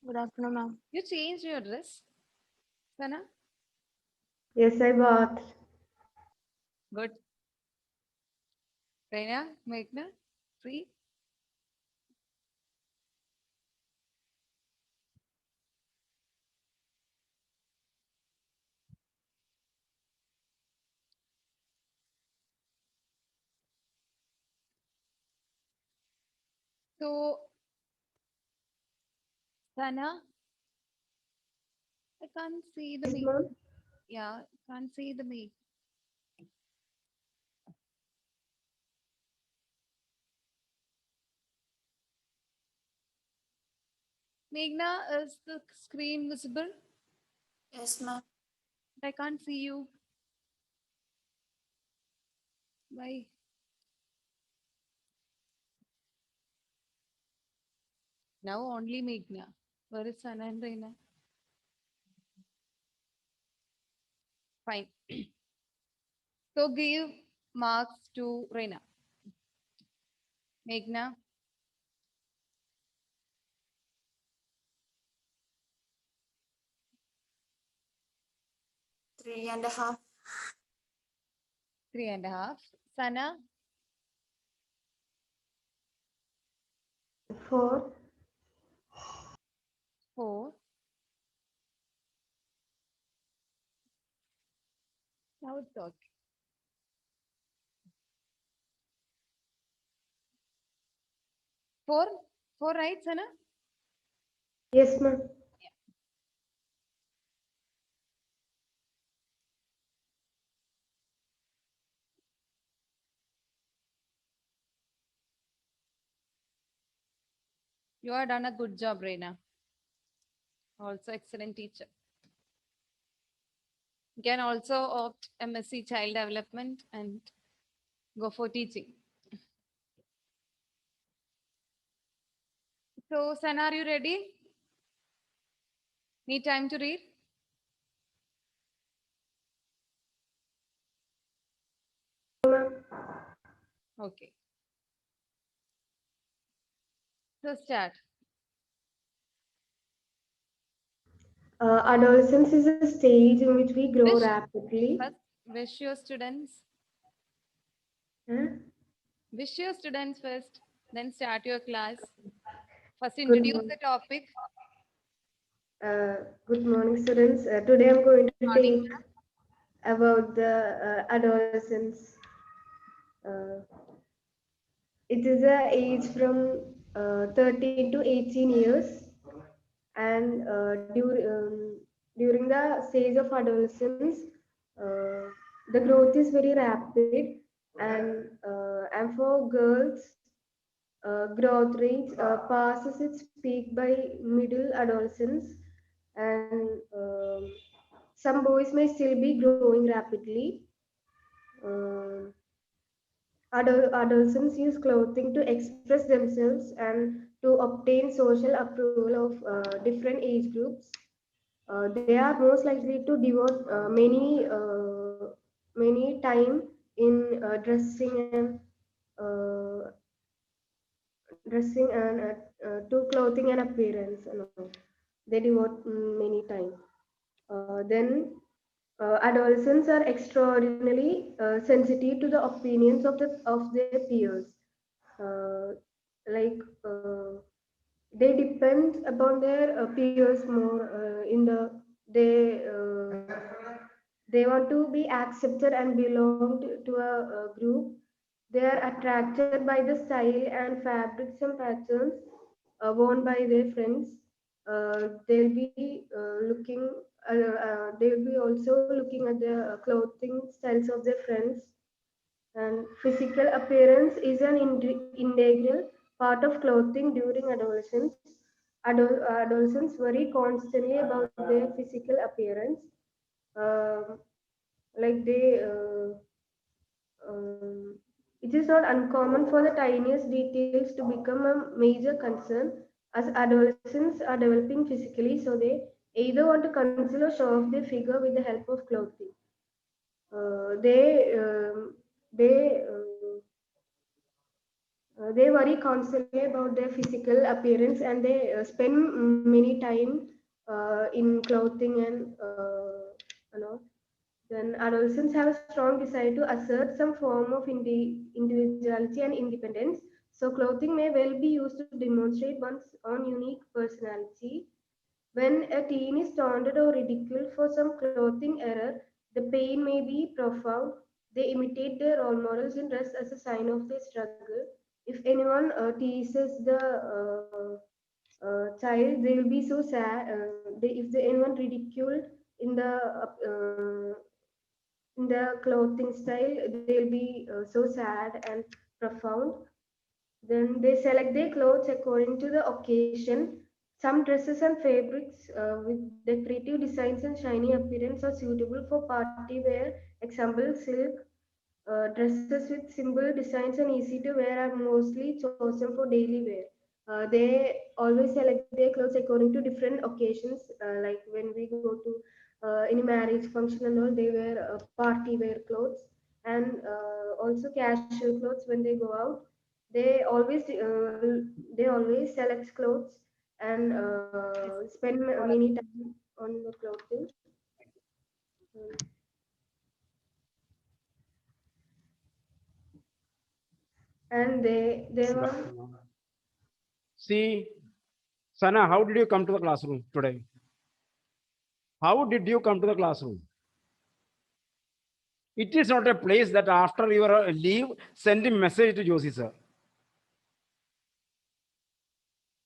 Good afternoon, ma'am. You changed your dress, Sana? Yes, I bought. Good. Reina, Meghna, free. So, Sana, I can't see the Yes, me. ma'am. Yeah, can't see the me. Meghna, is the screen visible? Yes, ma'am. I can't see you. Why? Now only Meghna. Where is Sana and Reina? Fine. So give marks to Reina. Meghna, 3.5. 3.5. Sana, 4. 4. Now it's okay. 4? 4, right, Sana? Yes, ma'am. Yeah. You have done a good job, Reina. Also, excellent teacher. You can also opt MSc Child Development and go for teaching. So, Sana, are you ready? Need time to read? Okay. So, start. Adolescence is a stage in which we grow Wish rapidly. first, wish your students, Huh? wish your students first, then start your class. First, Good introduce morning. the topic. Good morning, students. Today I'm going to Morning. take about the adolescence. Uh, it is a age from 13 to 18 years, and during the stage of adolescence, uh, the growth is very rapid, and for girls, growth rate passes its peak by middle adolescence, and some boys may still be growing rapidly. Uh, Adolescents use clothing to express themselves and to obtain social approval of different age groups. They are most likely to devote many time in dressing and to clothing and appearance. They devote many time. Then adolescents are extraordinarily sensitive to the opinions of their peers. Uh, like they depend upon their peers more in the they they want to be accepted and belong to a group. They are attracted by the style and fabrics and patterns worn by their friends. They'll be they'll be also looking at the clothing styles of their friends, and physical appearance is an integral part of clothing during adolescence. Adolescents worry constantly about their physical appearance. Um, like they, it is not uncommon for the tiniest details to become a major concern as adolescents are developing physically. So they either want to conceal or show off their figure with the help of clothing. Uh, they um, they They worry constantly about their physical appearance, and they spend many time in clothing and you know. Then adolescents have a strong desire to assert some form of individuality and independence. So clothing may well be used to demonstrate one's own unique personality. When a teen is taunted or ridiculed for some clothing error, the pain may be profound. They imitate their role models in dress as a sign of their struggle. If anyone teases the child, they will be so sad. Anyone ridiculed in the clothing style, they'll be so sad and profound. Then they select their clothes according to the occasion. Some dresses and fabrics with decorative designs and shiny appearance are suitable for party wear. Example, silk dresses with simple designs and easy to wear are mostly chosen for daily wear. They always select their clothes according to different occasions. Like when we go to any marriage function and all, they wear party wear clothes, and also casual clothes when they go out. They always uh, they always select clothes and Yes. spend many time on the clothing. Mm. And they want. See, Sana, how did you come to the classroom today? How did you come to the classroom? It is not a place that after your leave, send a message to Josie sir.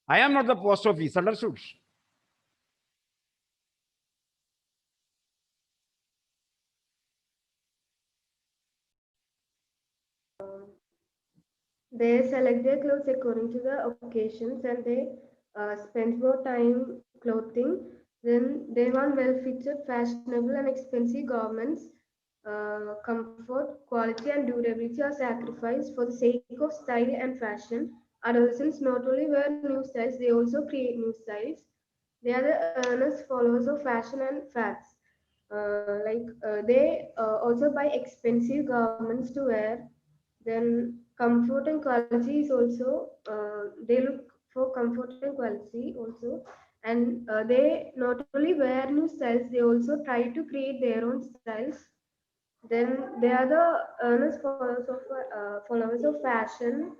I am not the post office, understood? They select their clothes according to the occasions, and they spend more time clothing. Then they want well-fitted, fashionable, and expensive garments. Comfort, quality, and durability are sacrificed for the sake of style and fashion. Adolescents not only wear new styles, they also create new styles. They are the earnest followers of fashion and fads. They also buy expensive garments to wear. Then comfort and quality is also they look for comfort and quality also, and they not only wear new styles, they also try to create their own styles. Then they are the earnest followers of fashion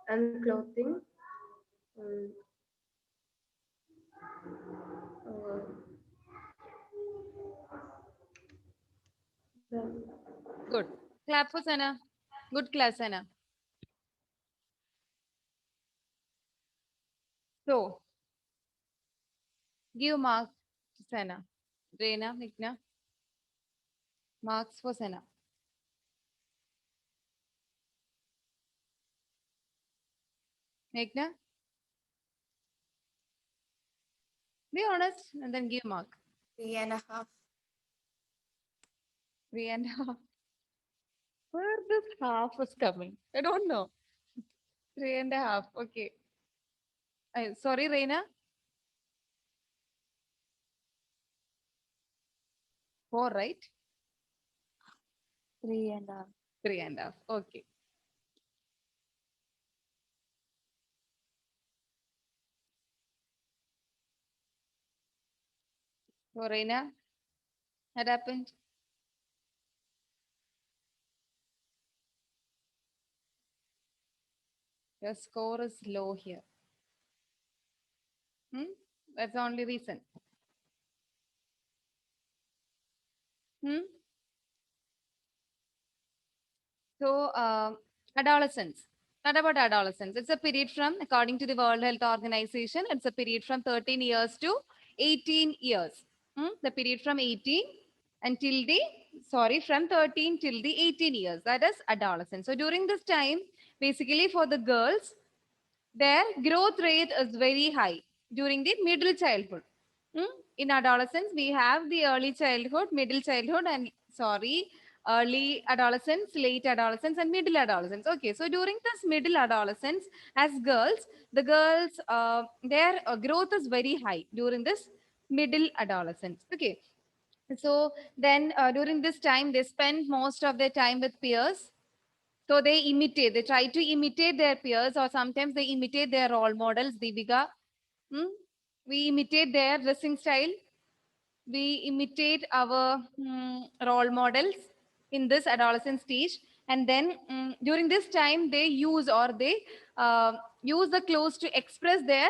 and clothing. Um, uh, then Good. Clap for Sana. Good class, Sana. So, give marks to Sana. Reina, Nikna, marks for Sana. Nikna, be honest and then give mark. 3.5. 3.5. Where this half is coming? I don't know. 3.5. Okay. Sorry, Reina. 4, right? 3.5. 3.5. Okay. So, Reina, what happened? Your score is low here. Hmm? That's the only reason. Hmm? So, adolescence. What about adolescence? It's a period from, according to the World Health Organization, it's a period from 13 years to 18 years. The period from 18 until the, sorry, from 13 till the 18 years. That is adolescence. So, during this time, basically for the girls, their growth rate is very high during the middle childhood. In adolescence, we have the early childhood, middle childhood, and sorry, early adolescence, late adolescence, and middle adolescence. Okay, so during this middle adolescence, as girls, the girls, their growth is very high during this middle adolescence. Okay, so then during this time, they spend most of their time with peers. So they imitate, they try to imitate their peers, or sometimes they imitate their role models. Deepika, we imitate their dressing style. We imitate our role models in this adolescent stage. And then during this time, they use or they use the clothes to express their,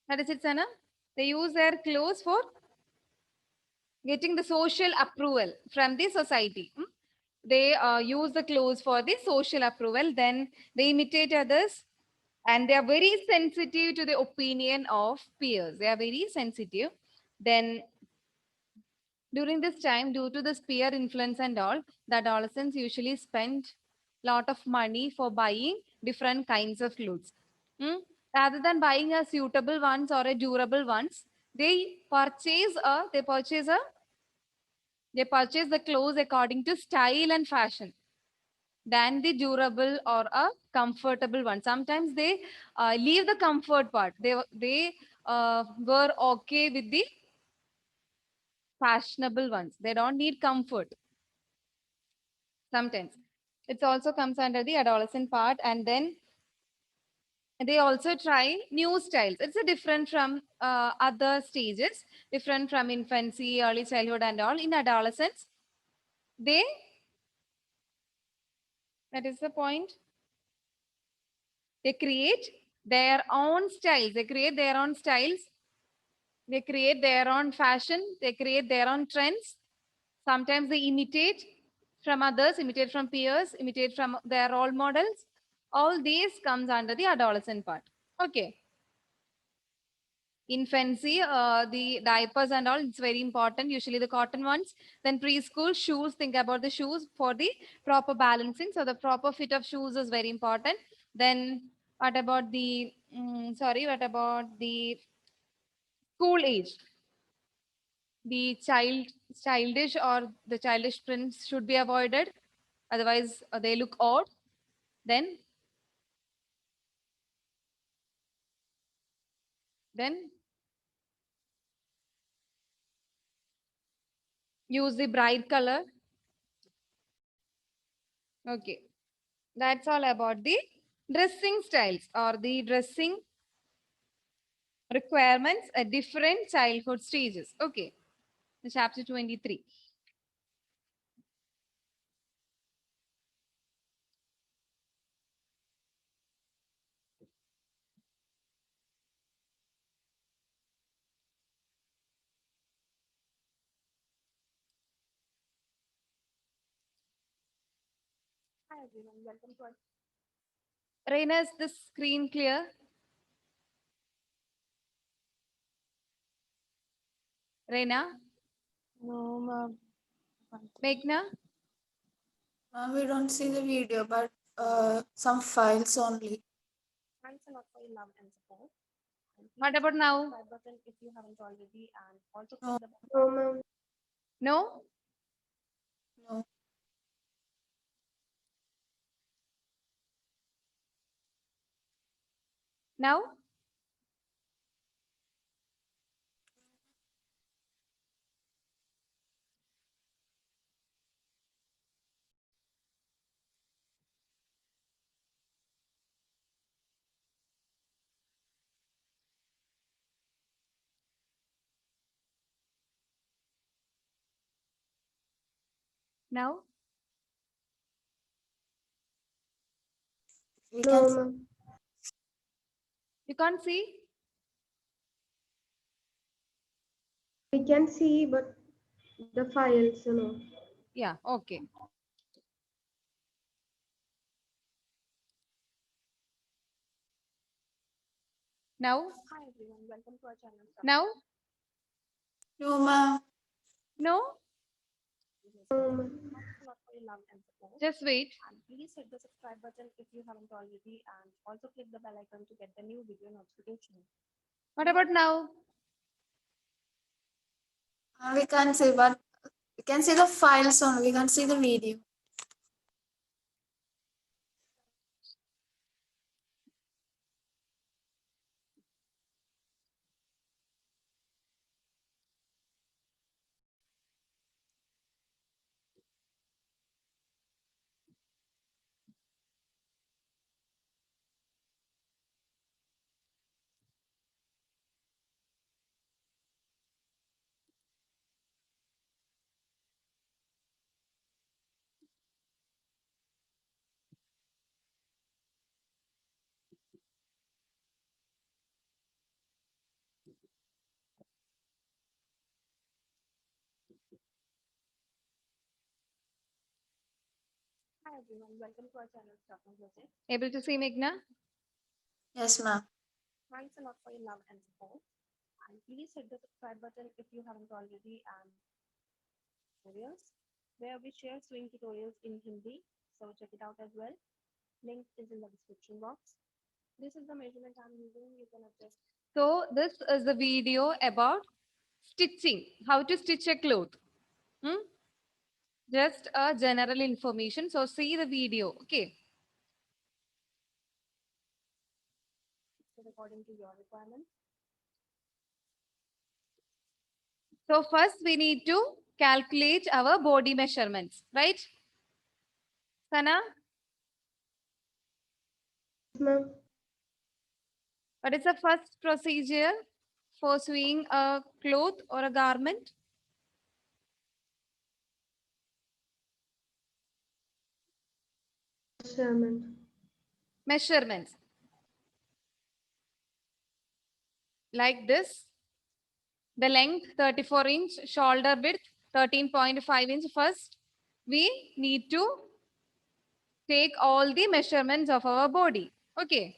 what is it, Sana? They use their clothes for getting the social approval from the society. They use the clothes for the social approval. Then they imitate others, and they are very sensitive to the opinion of peers. They are very sensitive. Then during this time, due to this peer influence and all, the adolescents usually spend lot of money for buying different kinds of clothes. Rather than buying a suitable ones or a durable ones, they purchase the clothes according to style and fashion than the durable or a comfortable one. Sometimes they leave the comfort part. They were okay with the fashionable ones. They don't need comfort. Sometimes it also comes under the adolescent part. And then they also try new styles. It's a different from other stages, different from infancy, early childhood and all. In adolescence, they, that is the point, they create their own styles. They create their own styles. They create their own fashion. They create their own trends. Sometimes they imitate from others, imitate from peers, imitate from their role models. All these comes under the adolescent part. Okay. Infancy, the diapers and all, it's very important. Usually the cotton ones. Then preschool, shoes. Think about the shoes for the proper balancing. So the proper fit of shoes is very important. Then what about the, what about the school age? The childish or the childish prints should be avoided. Otherwise, they look odd. Then use the bright color. Okay. That's all about the dressing styles or the dressing requirements at different childhood stages. Okay. The chapter 23. Hi everyone, welcome to our Reina, is the screen clear? Reina? No, ma'am. Meghna? Ma'am, we don't see the video, but some files only. Thanks a lot for your love and support. And What please about now? subscribe button if you haven't already, and also click No. the No, ma'am. No? no. Now? Now? We No, can ma'am. You can't see? We can see, but the files, no. Yeah, okay. Now? Hi everyone, welcome to our channel. Now? No, ma'am. No? No, ma'am. Thanks a lot for your love and support. Just wait. And please hit the subscribe button if you haven't already, and also click the bell icon to get the new video notification. What about now? We can't see, but we can see the files only. We can't see the video. everyone, welcome to our channel Stuff and Visit. Able to see, Meghna? Yes, ma'am. Thanks a lot for your love and support. And please hit the subscribe button if you haven't already, and tutorials where we share swing tutorials in Hindi. So check it out as well. Link is in the description box. This is the measurement I'm using. You can adjust. So this is the video about stitching, how to stitch a cloth. Hmm? Just a general information. So see the video. Okay. it according to your requirements. So first we need to calculate our body measurements, right? Sana, Yes, ma'am. what is the first procedure for sewing a cloth or a garment? Measurement. Measurements. Like this. The length 34 inch, shoulder width 13.5 inch. First, we need to take all the measurements of our body. Okay.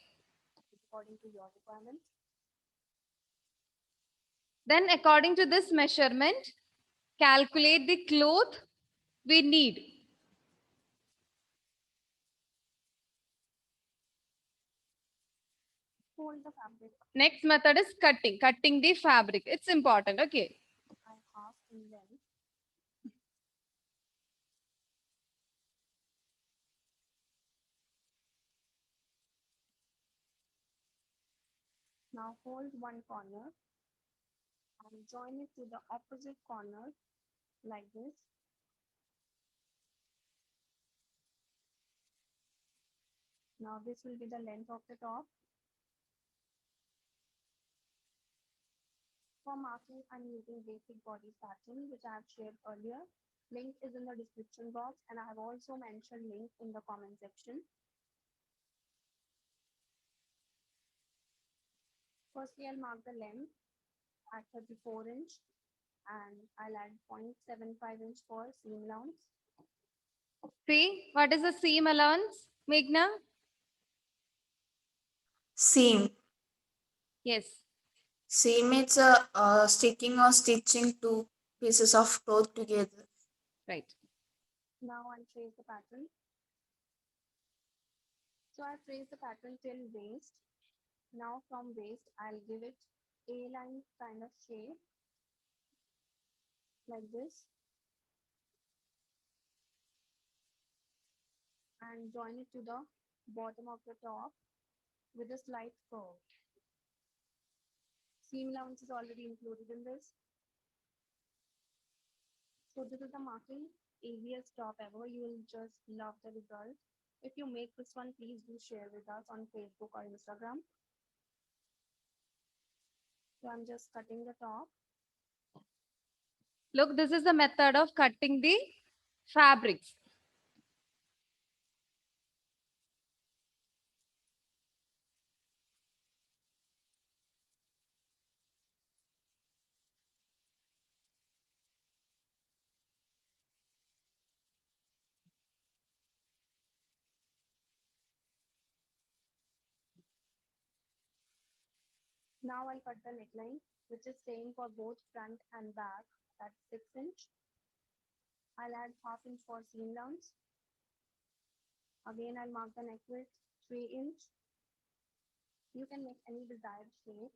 According to your requirements. Then according to this measurement, calculate the cloth we need. Fold the fabric Next method is cutting. Cutting the fabric. It's important. Okay. by half in length. Now hold one corner and join it to the opposite corner like this. Now this will be the length of the top. For marking, I'm using basic body pattern which I have shared earlier. Link is in the description box, and I have also mentioned link in the comment section. Firstly, I'll mark the length at 34 inch and I'll add 0.75 inch for seam allowance. See, what is the seam allowance, Meghna? Seam. Yes. Seam is sticking or stitching two pieces of cloth together. Right. Now I'll trace the pattern. So I've traced the pattern till waist. Now from waist, I'll give it A-line kind of shape like this and join it to the bottom of the top with a slight curve. Seam allowance is already included in this. So this is the marking, easiest top ever. You will just love the result. If you make this one, please do share with us on Facebook or Instagram. So I'm just cutting the top. Look, this is the method of cutting the fabrics. Now I'll cut the neckline, which is same for both front and back. That's 6 inch. I'll add half inch for seam allowance. Again, I'll mark the neck width 3 inch. You can make any desired shape.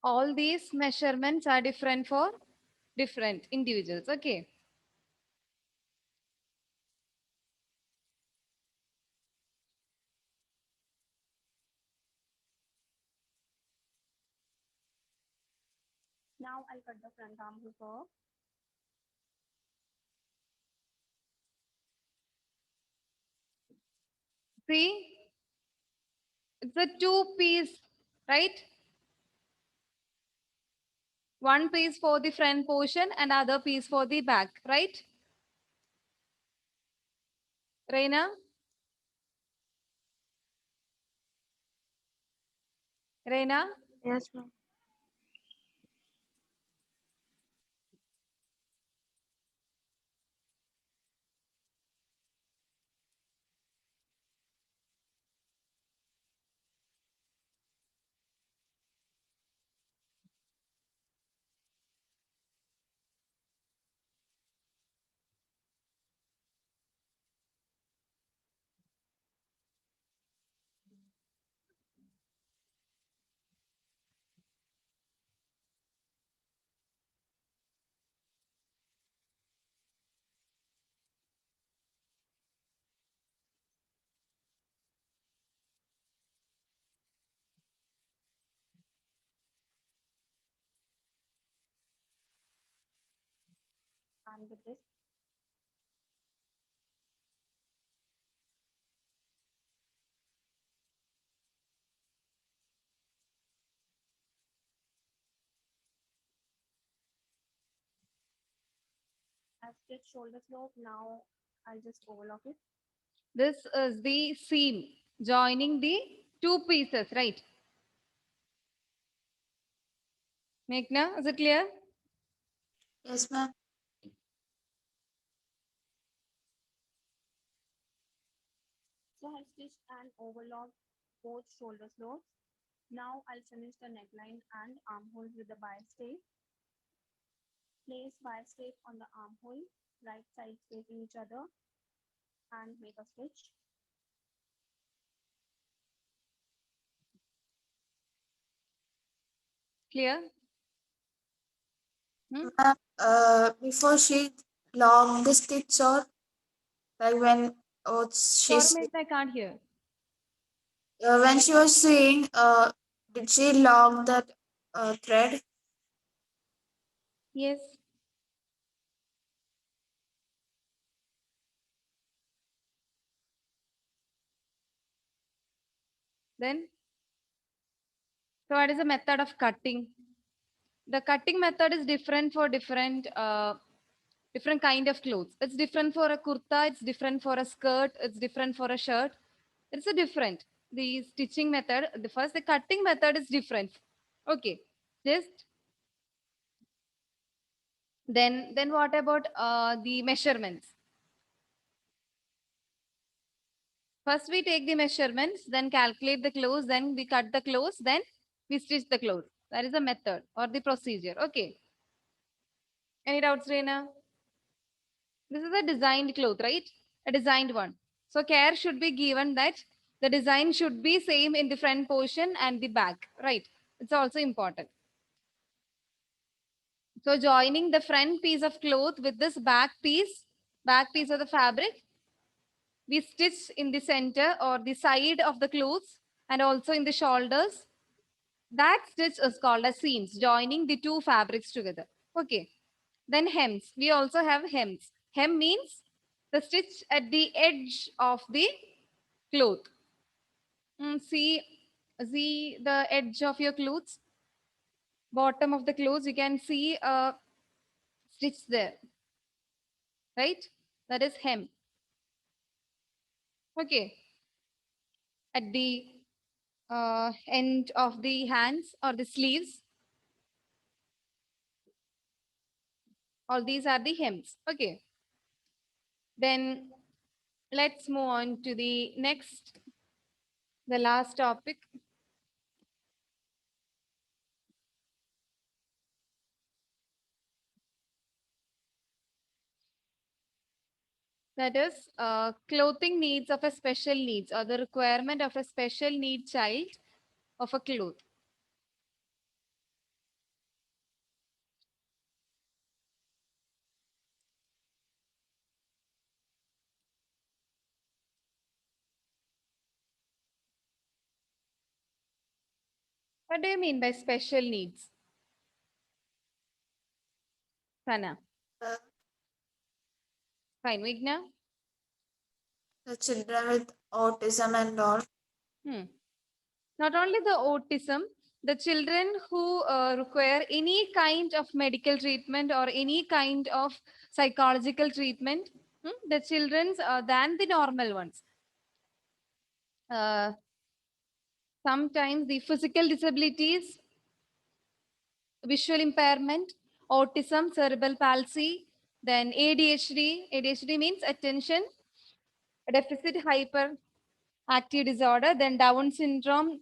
All these measurements are different for different individuals. Okay. Now I'll cut the front armhole curve. See, it's a two-piece, right? One piece for the front portion and other piece for the back, right? Reina? Reina? Yes, ma'am. done with this. I've stitched shoulder slope. Now I'll just overlock it. This is the seam joining the two pieces, right? Meghna, is it clear? Yes, ma'am. So I've stitched and overlocked both shoulder slopes. Now I'll finish the neckline and armhole with the bias tape. Place bias tape on the armhole, right sides facing each other, and make a stitch. Clear? Hmm? Ma'am, before she locked the stitch, or like when Sorry, Meghna, I can't hear. when she was sewing, did she lock that thread? Yes. Then, so what is the method of cutting? The cutting method is different for different kind of clothes. It's different for a kurta, it's different for a skirt, it's different for a shirt. It's a different. The stitching method, the cutting method is different. Okay. Just then what about the measurements? First we take the measurements, then calculate the clothes, then we cut the clothes, then we stitch the clothes. That is the method or the procedure. Okay. Any doubts, Reena? This is a designed cloth, right? A designed one. So care should be given that the design should be same in the front portion and the back, right? It's also important. So joining the front piece of cloth with this back piece of the fabric, we stitch in the center or the side of the clothes and also in the shoulders. That stitch is called as seams, joining the two fabrics together. Okay. Then hems. We also have hems. Hem means the stitch at the edge of the cloth. See the edge of your clothes, bottom of the clothes, you can see a stitch there, right? That is hem. Okay. At the end of the hands or the sleeves, all these are the hems. Okay. Then let's move on to the next, the last topic. That is clothing needs of a special needs or the requirement of a special need child of a cloth. What do you mean by special needs? Sana. Uh, Fine. Vigna? the children with autism and all. Not only the autism, the children who require any kind of medical treatment or any kind of psychological treatment, the children than the normal ones. Sometimes the physical disabilities, visual impairment, autism, cerebral palsy, then ADHD. ADHD means attention deficit hyperactive disorder, then Down syndrome,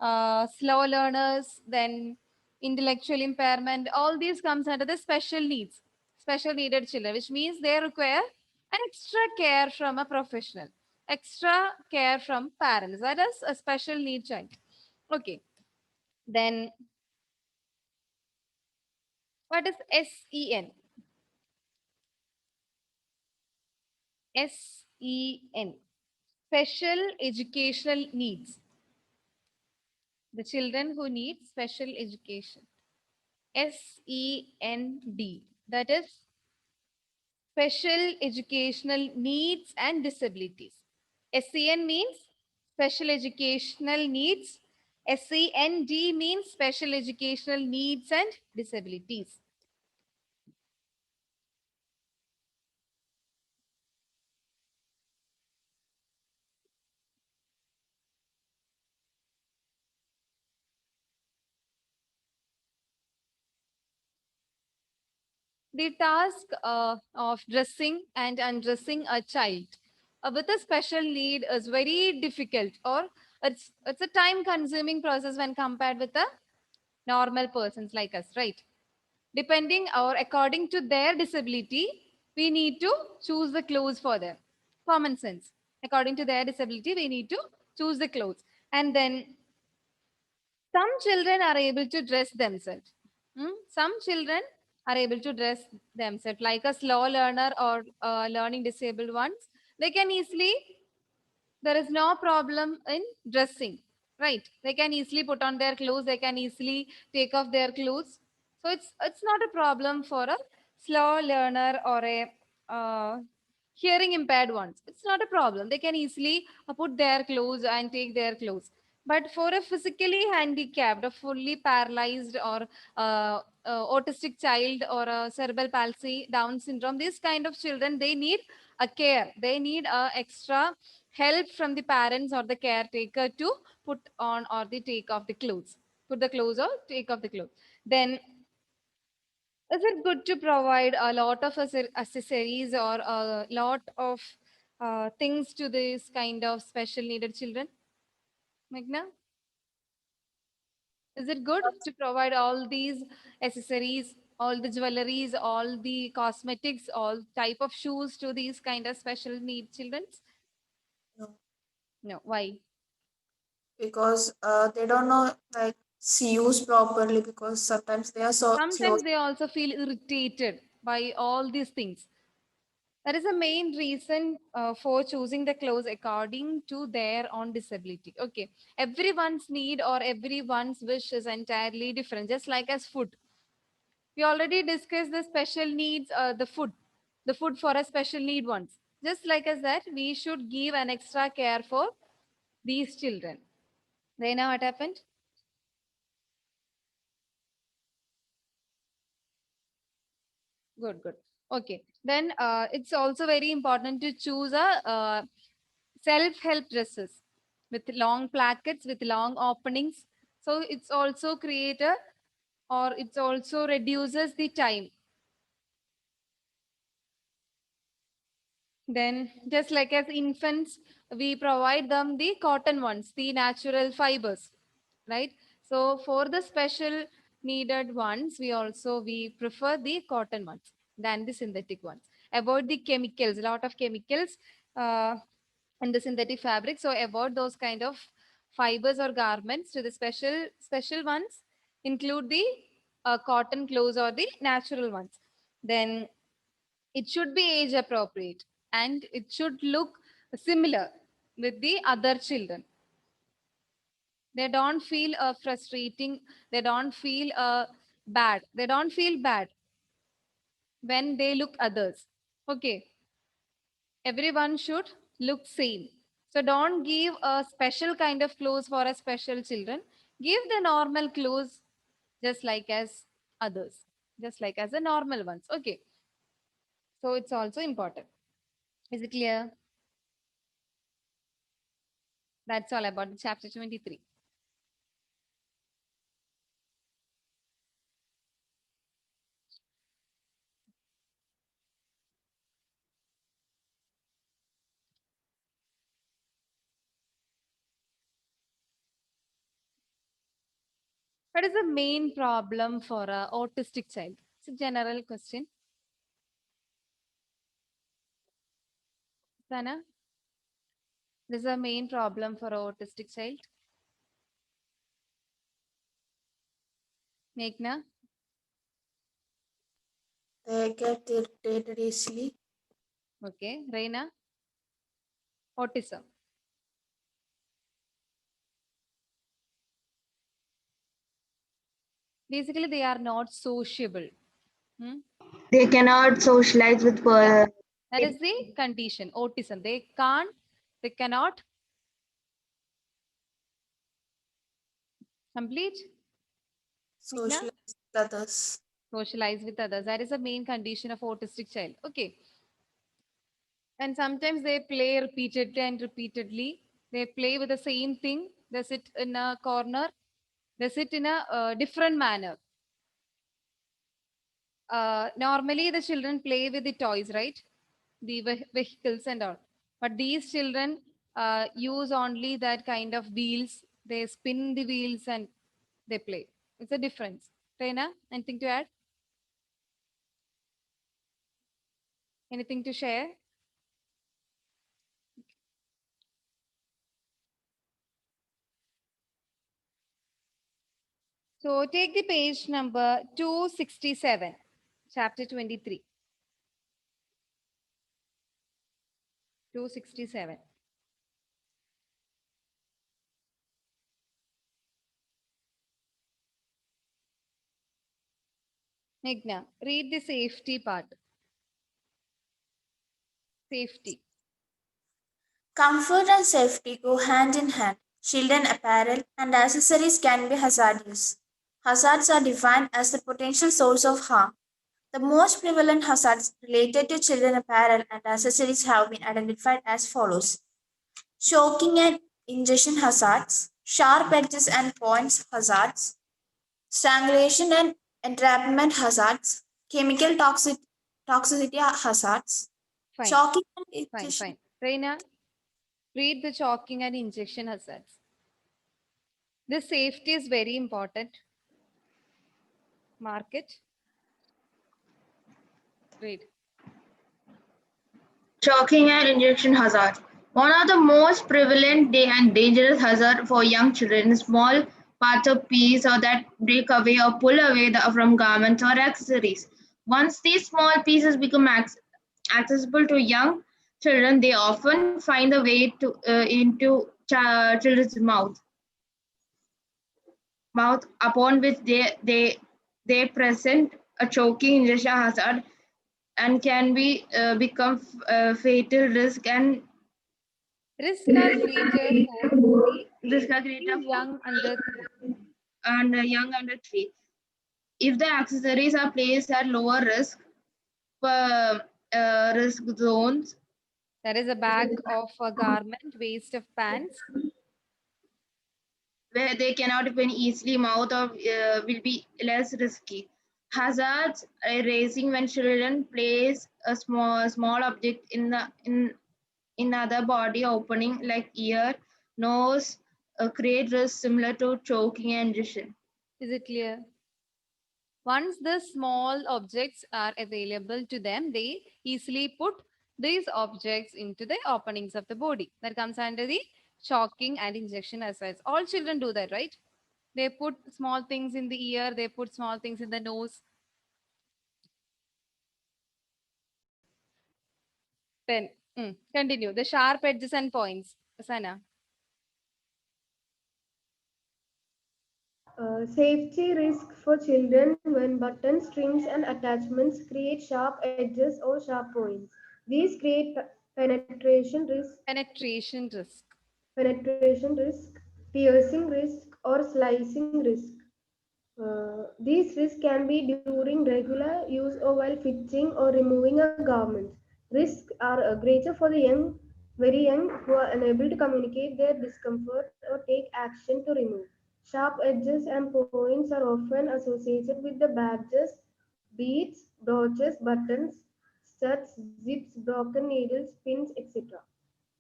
slow learners, then intellectual impairment. All these comes under the special needs, special needed children, which means they require an extra care from a professional, extra care from parents. That is a special need child. Okay. Then what is SEN? SEN, special educational needs. The children who need special education. SEND, that is special educational needs and disabilities. SEN means special educational needs. SEND means special educational needs and disabilities. The task of dressing and undressing a child with a special need is very difficult, or it's a time consuming process when compared with the normal persons like us, right? Depending or according to their disability, we need to choose the clothes for them. Common sense. According to their disability, we need to choose the clothes. And then some children are able to dress themselves. Some children are able to dress themselves, like a slow learner or learning disabled ones. They can easily, there is no problem in dressing, right? They can easily put on their clothes. They can easily take off their clothes. So it's not a problem for a slow learner or a hearing impaired ones. It's not a problem. They can easily put their clothes and take their clothes. But for a physically handicapped, a fully paralyzed or autistic child or a cerebral palsy, Down syndrome, these kind of children, they need a care. They need a extra help from the parents or the caretaker to put on or the take off the clothes. Put the clothes or take off the clothes. Then is it good to provide a lot of accessories or a lot of things to this kind of special needed children? Meghna? Is it good to provide all these accessories, all the jewelries, all the cosmetics, all type of shoes to these kind of special need children? No, No. Why? because they don't know like use properly because sometimes they are so slow. Sometimes they also feel irritated by all these things. That is the main reason for choosing the clothes according to their own disability. Okay. Everyone's need or everyone's wish is entirely different, just like as food. We already discussed the special needs, the food for a special need ones. Just like as that, we should give an extra care for these children. Reina, what happened? Good, good. Okay. Then it's also very important to choose a self-help dresses with long plackets, with long openings. So it's also creator or it's also reduces the time. Then just like as infants, we provide them the cotton ones, the natural fibers, right? So for the special needed ones, we prefer the cotton ones than the synthetic ones. Avoid the chemicals, a lot of chemicals uh, in the synthetic fabric. So avoid those kind of fibers or garments. To the special ones include the cotton clothes or the natural ones. Then it should be age appropriate and it should look similar with the other children. They don't feel frustrating. They don't feel bad. They don't feel bad when they look others. Okay, everyone should look same. So don't give a special kind of clothes for a special children. Give the normal clothes just like as others, just like as the normal ones. Okay, so it's also important. Is it clear? That's all about the chapter 23. What is the main problem for a autistic child? It's a general question. Sana, this is a main problem for a autistic child. Meghna, They get irritated easily. okay. Reina, autism. Basically, they are not sociable. Hmm? They cannot socialize with That is the condition, autism. They cannot complete Socialize with others. socialize with others. That is the main condition of autistic child. Okay. And sometimes they play repeatedly and repeatedly. They play with the same thing. They sit in a corner. They sit in a different manner. Normally, the children play with the toys, right? The vehicles and all. But these children use only that kind of wheels. They spin the wheels and they play. It's a difference. Reina, anything to add? Anything to share? So take the page number 267, chapter 23. 267. Meghna, read the safety part. Safety. Comfort and safety go hand in hand. Children apparel and accessories can be hazardous. Hazards are defined as the potential source of harm. The most prevalent hazards related to children apparel and accessories have been identified as follows: choking and ingestion hazards, sharp edges and points hazards, strangulation and entrapment hazards, chemical toxicity hazards, Fine, choking and fine, ingestion. fine. Reina, read the choking and injection hazards. This safety is very important. Mark it. Read. choking and injection hazard. One of the most prevalent and dangerous hazard for young children is small parts of piece or that break away or pull away from garments or accessories. Once these small pieces become accessible to young children, they often find a way into children's mouth, upon which they present a choking injection hazard and can become fatal risk and Risk are greater for risk are greater young under 3. and young under 3. If the accessories are placed at lower risk zones, That is a bag of a garment, waist of pants. where they cannot be easily mouth or will be less risky. Hazards raising when children place a small object in other body opening like ear, nose, create risk similar to choking and ingestion. Is it clear? Once the small objects are available to them, they easily put these objects into the openings of the body. That comes under the choking and injection exercise. All children do that, right? They put small things in the ear, they put small things in the nose. 10. Continue. The sharp edges and points. Sana. Safety risk for children when buttons, strings, and attachments create sharp edges or sharp points. These create Penetration risk. penetration risk, piercing risk, or slicing risk. These risks can be during regular use or while fitting or removing a garment. Risks are greater for the very young, who are unable to communicate their discomfort or take action to remove. Sharp edges and points are often associated with the badges, beads, brooches, buttons, studs, zips, broken needles, pins, etc.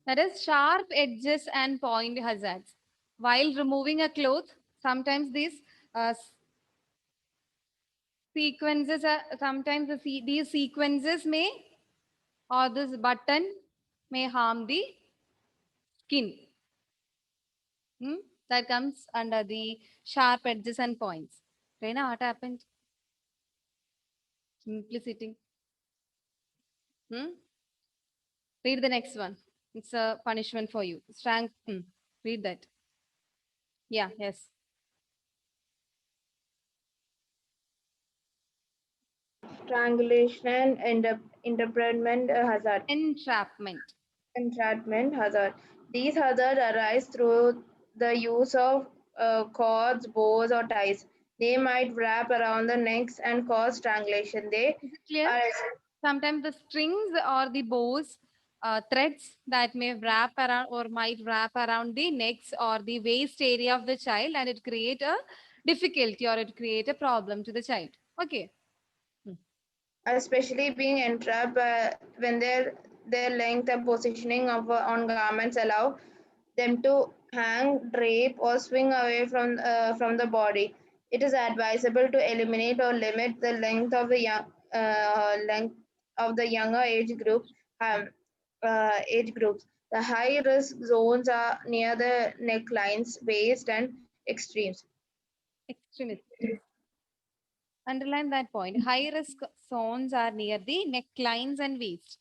That is sharp edges and point hazards. While removing a cloth, sometimes these sequences are sometimes these sequences may or this button may harm the skin. That comes under the sharp edges and points. Reina, what happened? Simply sitting. Read the next one. It's a punishment for you. Read that. Yeah, yes. strangulation and entrapment hazard. Entrapment hazard. These hazards arise through the use of cords, bows, or ties. They might wrap around the necks and cause strangulation. They Is it clear? are Sometimes the strings or the bows, threads that may wrap around or might wrap around the necks or the waist area of the child, and it create a difficulty or it create a problem to the child. Okay. especially being entrapped when their length and positioning of on garments allow them to hang, drape, or swing away from the body. It is advisable to eliminate or limit the length of the younger age groups. The high risk zones are near the necklines, waist, and extremes. Extremities. Underline that point. High risk zones are near the necklines and waist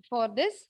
for this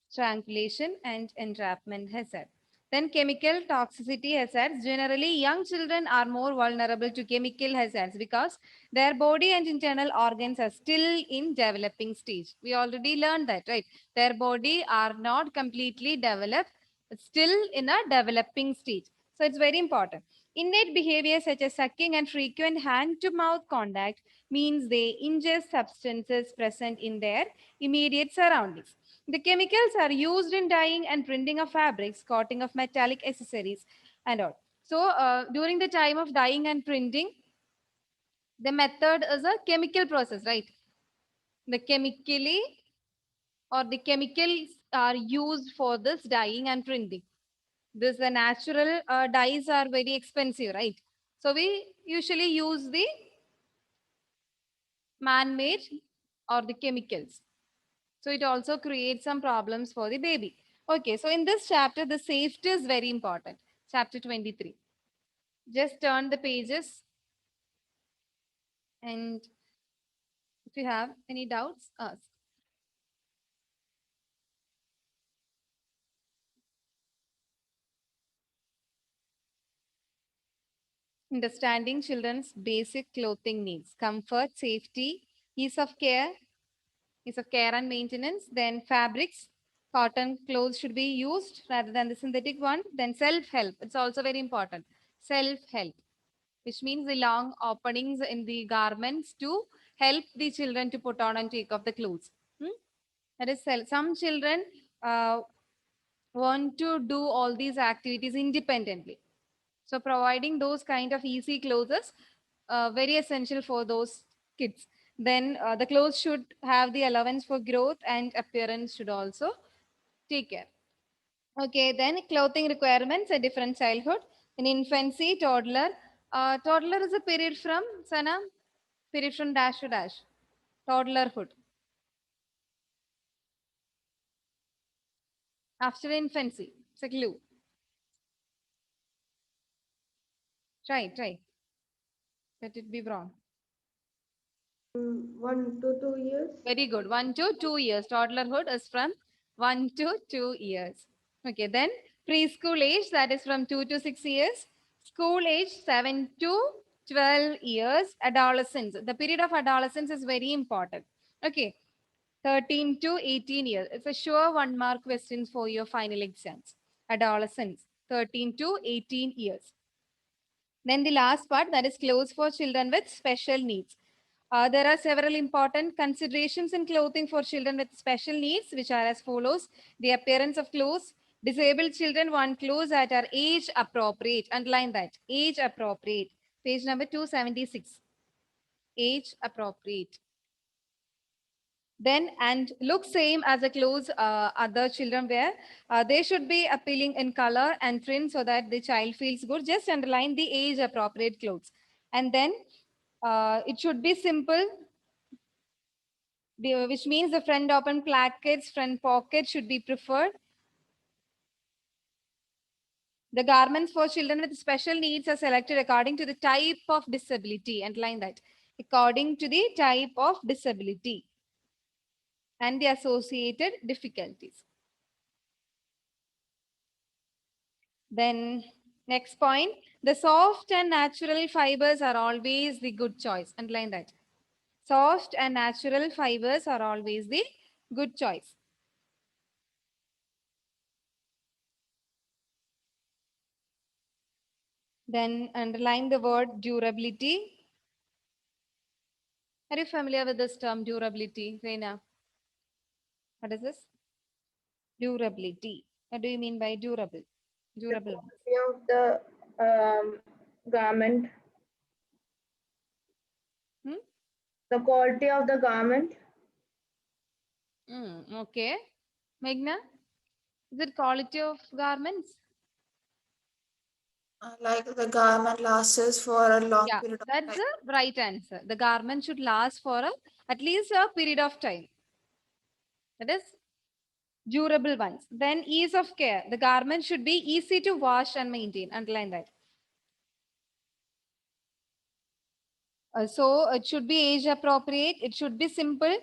strangulation and entrapment hazard. Then chemical toxicity hazards. Generally, young children are more vulnerable to chemical hazards because their body and internal organs are still in developing stage. We already learned that, right? Their body are not completely developed, but still in a developing stage. So it's very important. Innate behavior such as sucking and frequent hand-to-mouth contact means they ingest substances present in their immediate surroundings. The chemicals are used in dyeing and printing of fabrics, coating of metallic accessories, and all. So during the time of dyeing and printing, the method is a chemical process, right? The chemically or the chemicals are used for this dyeing and printing. This the natural dyes are very expensive, right? So we usually use the man-made or the chemicals. So it also creates some problems for the baby. Okay, so in this chapter, the safety is very important. Chapter 23. Just turn the pages. And if you have any doubts, ask. Understanding children's basic clothing needs, comfort, safety, ease of care, and maintenance. Then fabrics, cotton clothes should be used rather than the synthetic one. Then self-help, it's also very important. Self-help, which means the long openings in the garments to help the children to put on and take off the clothes. That is some children want to do all these activities independently. So providing those kind of easy clothes is very essential for those kids. Then the clothes should have the allowance for growth and appearance should also take care. Okay, then clothing requirements at different childhood. In infancy, toddler. Toddler is a period from, Sana, period from dash to dash. Toddlerhood. After infancy, it's a clue. Try. Let it be wrong. 1 to 2 years. Very good. 1 to 2 years. Toddlerhood is from 1 to 2 years. Okay, then preschool age, that is from 2 to 6 years. School age, 7 to 12 years. Adolescence. The period of adolescence is very important. Okay, 13 to 18 years. It's a sure 1 mark question for your final exams. Adolescence, 13 to 18 years. Then the last part, that is clothes for children with special needs. There are several important considerations in clothing for children with special needs, which are as follows. The appearance of clothes. Disabled children want clothes that are age appropriate. Underline that. Age appropriate. Page number 276. Age appropriate. Then and look same as the clothes other children wear. They should be appealing in color and print so that the child feels good. Just underline the age appropriate clothes. And then it should be simple, which means the front open plackets, front pocket should be preferred. The garments for children with special needs are selected according to the type of disability. Underline that. According to the type of disability and the associated difficulties. Then next point, the soft and natural fibers are always the good choice. Underline that. Soft and natural fibers are always the good choice. Then underline the word durability. Are you familiar with this term durability, Reina? What is this? Durability. What do you mean by durable? Durable. Of the garment. Hmm? The quality of the garment. Okay. Meghna, is it quality of garments? Like the garment lasts for a long Yeah, period of that's time. the right answer. The garment should last for at least a period of time. That is durable ones. Then ease of care. The garment should be easy to wash and maintain. Underline that. So it should be age appropriate. It should be simple.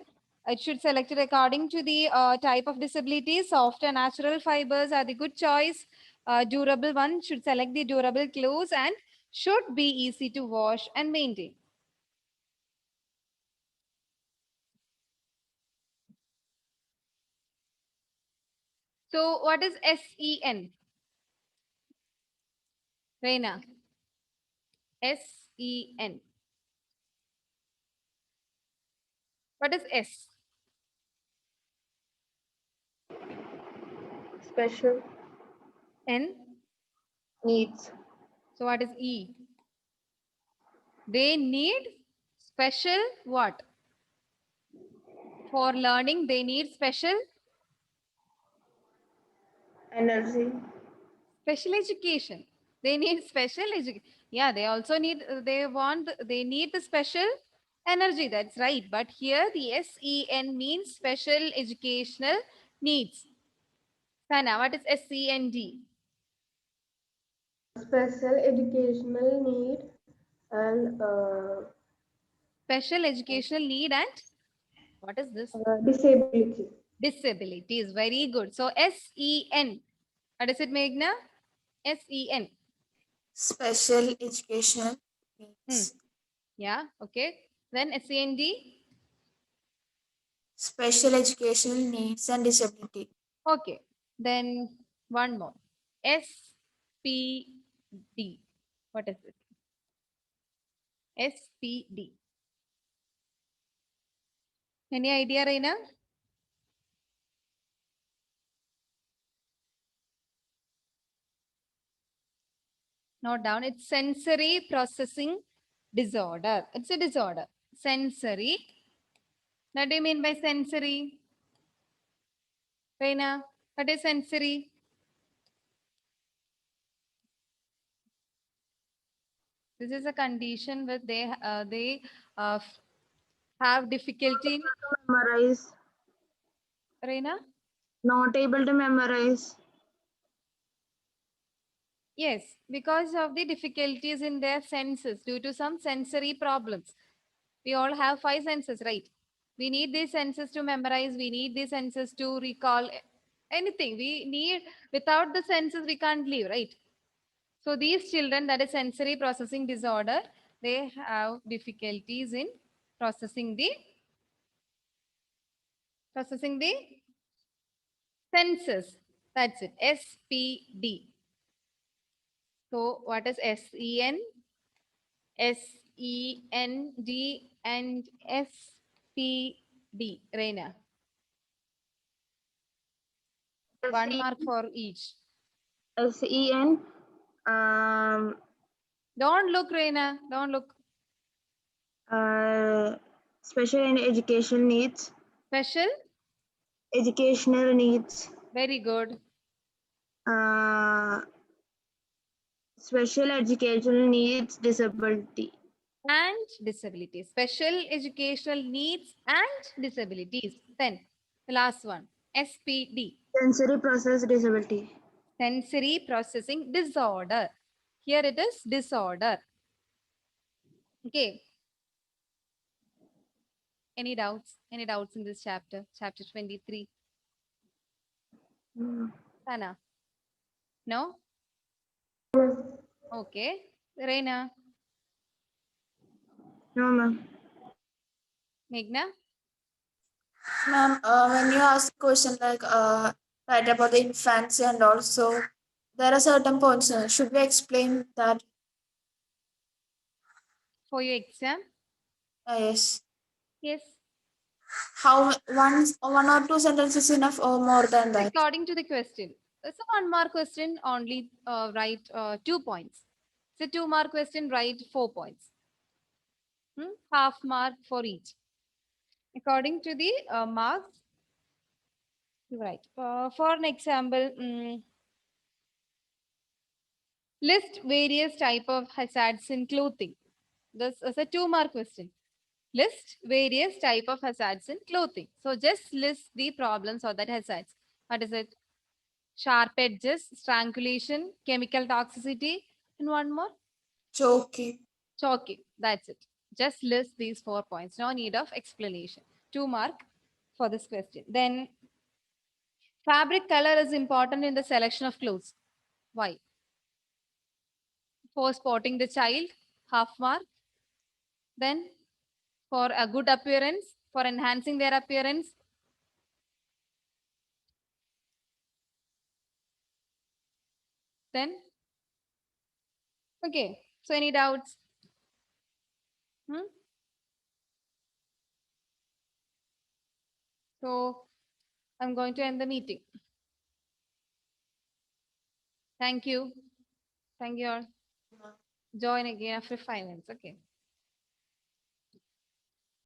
It should select it according to the type of disability. Soft and natural fibers are the good choice. Durable one should select the durable clothes and should be easy to wash and maintain. So what is SEN? Reina. SEN. What is S? Special N. needs. So what is E? They need special what? For learning, they need special Energy. education. They need special education. Yeah, they also need, they need the special energy. That's right. But here the SEN means special educational needs. Sana, what is SEND? Special educational need and Special educational need and what is this? disability. Disability is very good. So SEN. What is it, Meghna? SEN. Special educational needs. Yeah, okay. Then SEND. Special educational needs and disability. Okay. Then one more. SPD. What is it? SPD. Any idea, Reina? Note down. It's sensory processing disorder. It's a disorder. Sensory. What do you mean by sensory? Reina, what is sensory? This is a condition where they have difficulty in Memorize. Reina. Not able to memorize. Yes, because of the difficulties in their senses due to some sensory problems. We all have 5 senses, right? We need these senses to memorize. We need these senses to recall anything. We need, without the senses, we can't live, right? So these children, that is sensory processing disorder, they have difficulties in processing the senses. That's it. SPD. So what is SEN? SEND and SPD. Reina. 1 mark for each. SEN. Don't look, Reina. Don't look. Special and education needs. Special. Educational needs. Very good. Special educational needs, disability. And disabilities. Special educational needs and disabilities. Then the last one. SPD. Sensory process disability. Sensory processing disorder. Here it is disorder. Okay. Any doubts? Any doubts in this chapter? Chapter 23. Sana? No? Okay. Reina? No, ma'am. Meghna? Ma'am, when you ask the question like right about the infancy and also there are certain points. Should we explain that? For your exam? Yes. Yes. How one or two sentences enough or more than that? According to the question. It's a 1 mark question, only write 2 points. It's a 2 mark question, write 4 points. Half mark for each. According to the marks, right. For an example, list various type of hazards in clothing. This is a 2 mark question. List various type of hazards in clothing. So just list the problems or that hazards. What is it? Sharp edges, strangulation, chemical toxicity, and one more, Choking. choking. That's it. Just list these 4 points. No need of explanation. 2 mark for this question. Then fabric color is important in the selection of clothes. Why? For spotting the child, half mark. Then for a good appearance, for enhancing their appearance. Then, okay. So any doubts? So I'm going to end the meeting. Thank you. Thank you all. Join again after 5 minutes. Okay.